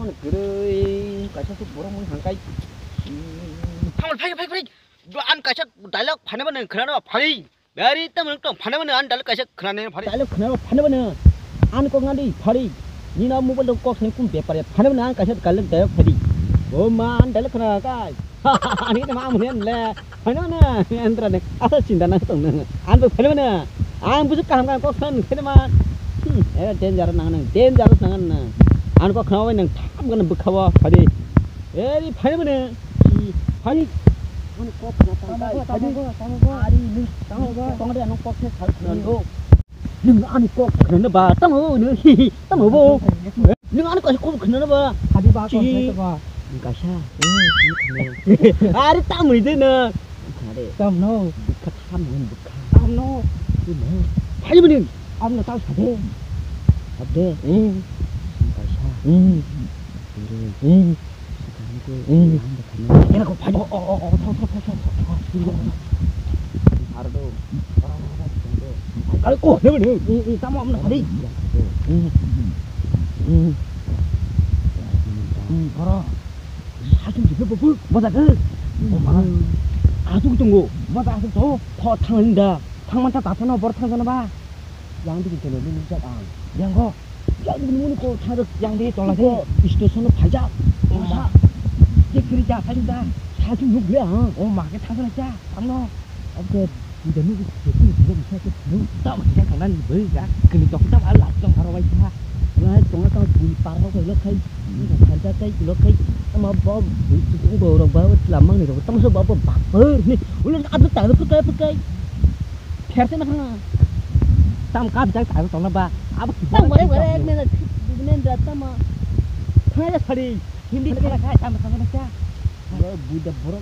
안 그래 가셔서 뭐라고 한가이 한번 파이 안 가셔 달력 파내면은 그나마 파이 메리 때문에 또 파내면은 안 달력 가셔 그나네 파이 달력 그나마 파내면은 안 꼭나디 파리 니나 모발로 꼭 생꿈 배파리 파내면 안 가셔 갈력 달력 파리 엄마 안 달력 그나가 아니 나 마음은 파내면은 안들어네 아서 진단한 똥는 안 파내면은 안 부족한 거 꼭선 그나마 애가 된자로 나가는 된자로 나가는 안 꼭 그나마는 탐가는 부카와 파리 에리 파내면은 이 파리 오늘 꼭 따먹어 아니 따먹어 동아리 안 꼭 해 잘 그런고 능 안에 꼭 그러나 봐 따먹어 너 따먹어 능 안에 꼭 그러나 봐 하디 봐 봐 가샤 아리 땀을 되나 아리 땀노 부카 탐은 부카 땀노 뭐 파이브는 아무나 따서 돼 어때 가샤 그래 얘가 그 바지 바로도 깔고 이 땀 없는 다리 봐라 사진 집에 뭐다 그 아주 정고 뭐다 아주 더 탕은다 탕만 다 나타나 버려 탕잖아 봐 양들이 되는 눈이 쫙 양거 양들이 눈이 고 차를 양들이 돌아서 스테이션으로 발자 그러자 살린다 사중 욕이야 막에 타서라자 땀너 어그 이제 누구 누구 무슨 누구 땀 그냥 장난 뭐야 근데 또 땀 알라 좀 바로 와 있다 와 정말 또 불이 빠르고 이렇게 살자 때 이렇게 mà bỏ cũng bừa rồi bỏ làm măng này rồi tao số bỏ bạc bự này 원래 아주 따로 붙게 캐스나 하나 땀 까비 잘 따로 떠나 봐 아버 땀 왜 nên là tao mà thay ra phải 힘이 그래 가 땀 사서 자 왜 부다 버럭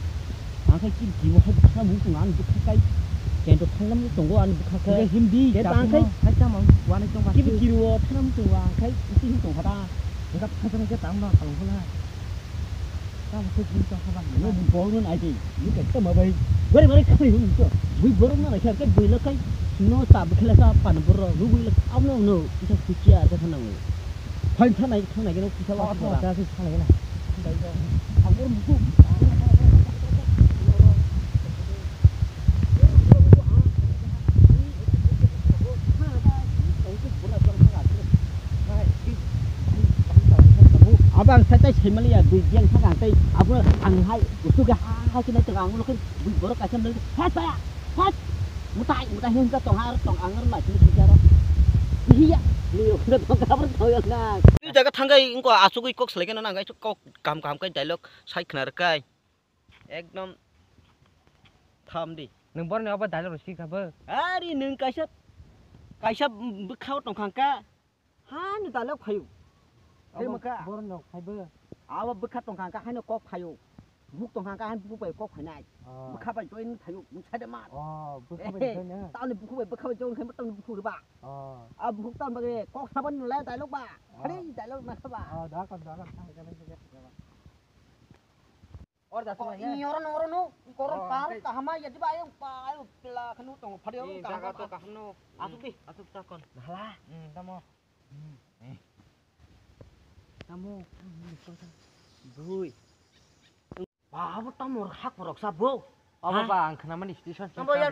아까 김 뭐 하나 무슨 안 붙을까 걔도 탈람 동거 안 붙을까 그게 힘이 땀 살짝 뭐 와는 좀 같이 기로 탈람 좀 와. cái 힘 좀 하다 내가 타서는 게 땀 나. 가는구나 그 진짜 하방 nó bố nó này thì những cái tao mà bây cái này không được vì bố nó này cái bữa nó cái nó tạm cái là sao phản bữa rồi lúc là ông nó cái sao chia ra thằng nào phải thằng này cái nó sao ra cái thằng này đây rồi không có một abang saya Himalaya yang sangat saya apa anghai itu ke hai cái này từng ang nó cái bị bớt cái chân lên hết mutai hen cái tong angar lại cái gì đó iya liu nó tong kabar thôi na 이 자가 탕가이 인거 아소고 꼭 설레게는 안 가이 꼭 감감까지 달력 사이크나 까이 एकदम 탐디 능 버는 아빠 달러 시카버 아리 능 까샵บึกเข้า tong khangka han 달력 파유 thế mà cả 버는 너 파이버 아บึกเข้า tong khangka ให้nó có 파유 북 tong khangka ให้북ไปก็phải nàyบึกเข้าไปจอย파유มึงใช้ได้มาก 북เข้าไปเนี่ย taoนี่북ไปเข้าไปจอยให้มันต้อง북หรือเปล่า북 taoไปก็ทำมันแล้วแต่ลูกบ่านี่แต่ลูกมาครับบ่า다กันऔर dasar ini orang nu koron par kahama ya di bayang pa pela kanu tong phadeo jaga to kahno asuk takon lah tamo bui ba tamo hak borok sabo apa bang kenapa di station tamo ya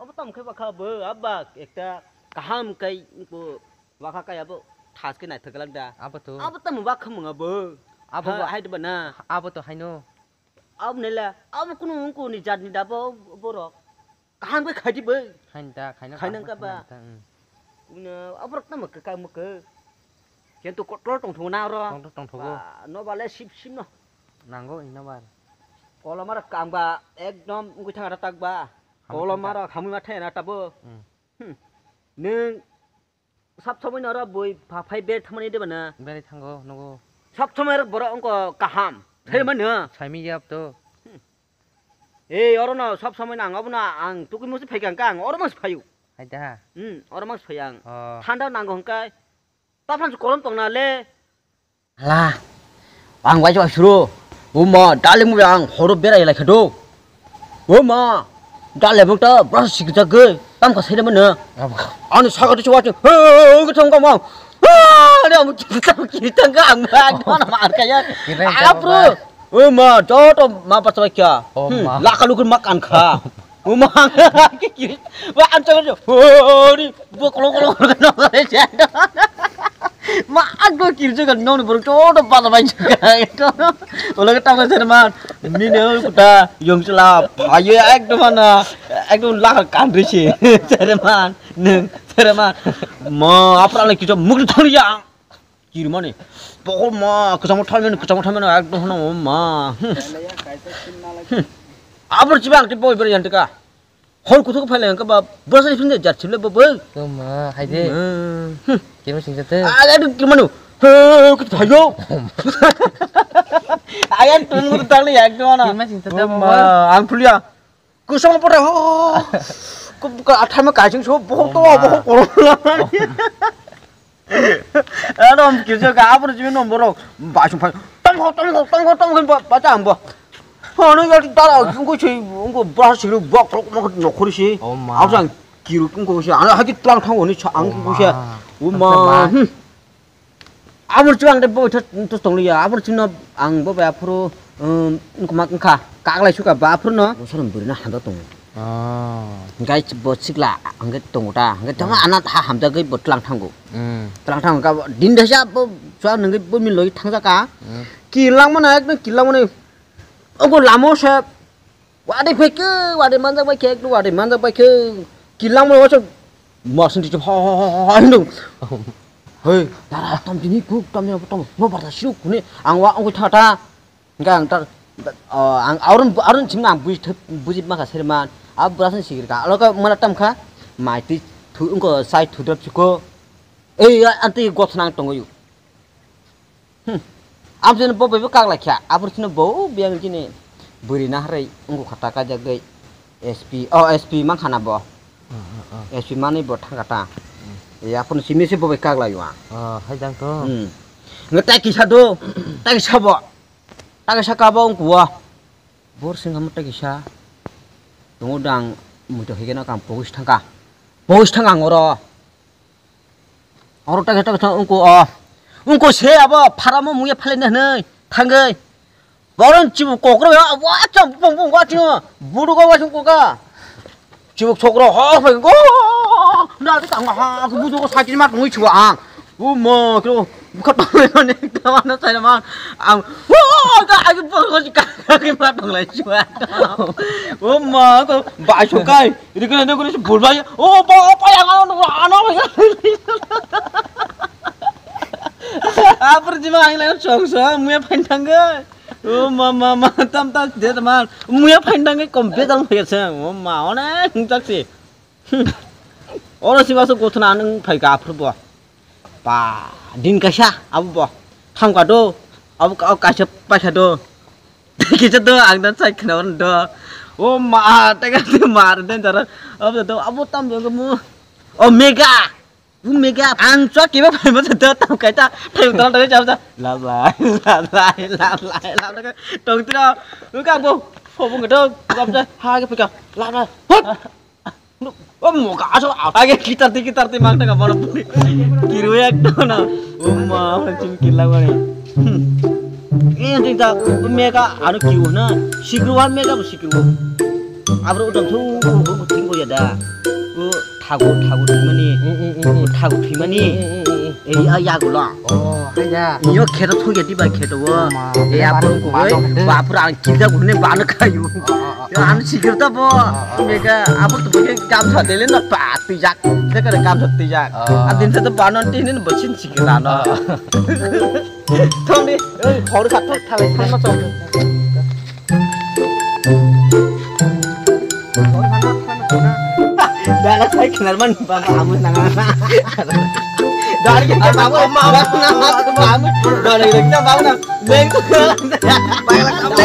apa tam khai ba kha bo abba ekta kaham kai ko waka kai abo thas ke nai thagalang da apa tuh apa tam ba kham nga bo apa hai de bana apa tuh haino अब नेला अब कुनु उनको नि जातनि दाबो बरो काहां बे खादि बे खाइनता खाइनन का बा उनो अब रक्त मक का मक केन तो कटल टंग थना र टंग थगो न बाले सिप न नांगो इना बार कलमार कांबा एकदम उगै थांगा ताकबा कलमार खामुमा थायना ताबो नों सब समय न र बय फाफाय बे थमनि देबना बेरे थांगो नगो सब समय बर अंक काहाम थैमन साइमी याब तो ए अरन सब समय नांगाबना आं तुकि मोसे फैगां का आं अरमास फायु हायदा अरमास फैयां थान्दा नांगौ हंकाय ताफान कलम तंनाले ला आं वाइ वाइ सुरु उमा दाले मु आं हरो बेराय लायखादो उमा दाले बक्ता ब्रस सिगजागै ताम का साइदमन आं सागादो चवाच हो गथं gamma ada mau kita enggak mana makan kayak Kirain apa bro ma jodoh ma pas kya Oh, ma. lah kalau kun makan kha ma wa an cho oh ni bu kalau no aja ma aku kira kan no bro jodoh pas juga itu ulah ketemu serman ini nih kita yang selap ayo ekdom mana ekdom lah kan sih serman neng serman ma apa lagi kita mukli thori ya kiri mana pokok ma kecamu thamen ekdom na ma abur cibang tipe ibu yang teka hol kutu ke file yang keba berasa di sini jatuh le bebe Cuma, hai deh. Kira sing jatuh. aduh gimana kita hayo ayam tunggu tali ya gimana Kira sing jatuh ma ang pulia kusang pada ke atas mah kacang so bohong aduh kita ke apa sih nomor basung tong baca ambo Ano yung tara kung siya kung brush siya bak mo nokuri siya Oh, ma. ako sang kiru kung siya ano hagit lang thang oni cha ang kung siya uma amur chuang de bo thot tong liya amur chuna ang bo ba pro kumak kha kaklai suka ba pro no saram burina handa tong ngai bo sikla ang ge tong ta ngai tama anat ha hamja ge bo tlang thang go tlang thang ka din da sha bo chwa ngai bo min loi thang ja ka kilang mana ek kilang mana ông làm sao wadah pakai wadah mana pakai tu wadah mana pakai kilang mana macam masih di cipha itu hei darah tam ini kuk tam ini potong mau pada siuk ni angwa angku thata enggak ang arun cuma buji maka serman ab berasan sikir ka kalau kau mana tam kah mati tu engkau sai tu drop cukup anti gua senang tunggu yuk amsin bo bebe kak lakya apurchino bo biang jini buri nahrai ungu khata ka jagai SP mang khana bo SP mani bo thangata ya pun simi se bo be kak la yuwa hai jang to. ngetai kisah do tai sabo ta ka ka bo ngwa bor sing ham ta kisah dang mudo higena kam bogis thangka ngoro oro ta ka ungku ungko se abo paramo muye 팔레네 네 탕게 너는 지금 kokro ya 와참 뽕뽕 와지고 무르가 와신 거가 지금 속으로 허거 나도 당하 그 무도고 사진 막 너무 좋아 뭐 그리고 컷방에 나와나 살만 와 아주 뻔거지까 그게 맞던 좋아 엄마 그 마쇼가 이렇게 내가 그래서 뭘 봐요 빠양 안 와. Apa cuma ang lang song muya pandang ke, mama tam dia teman muya pandang ke komplit ang biasa, mau na tak sih, orang sih masuk kota nang pai ka apa buah, pa din kasha apa buah, thang kado, apa kasha pasha do, kita do ang dan saya kenal do, tega tu mar dan cara apa do, apa tam yang kamu, mega. Mega ang cho kịp phải mất từ tao cái ta thằng tao tới chào ta làm lại từng thứ đó cứ cam không phô người đâu làm ra hai cái phải cả làm ra một cả số ảo hai cái gitar ti mang tengah mana kiru ya na phải chim kilau này ini cinta mega anu kiu na sikruan mega sikru abro udah tuh tinggal ya dah 타고 피마니 야구라 하자. 이거 개도 속에 디바 개도 앞으로 그거 앞으로 안 길다 그러네 많을 까요 안 시끄럽다 뭐 내가 앞으로 그게 감사 되려나 빠뜨작 내가 감사 뜨작 안 된다도 반원 뛰는 멋진 시끄라 너 통리 거기 갔다 타래 타면서 Dalam saya kenal man kamu nangan dari kita kamu mau kamu dari kita kamu nang beng baiklah kamu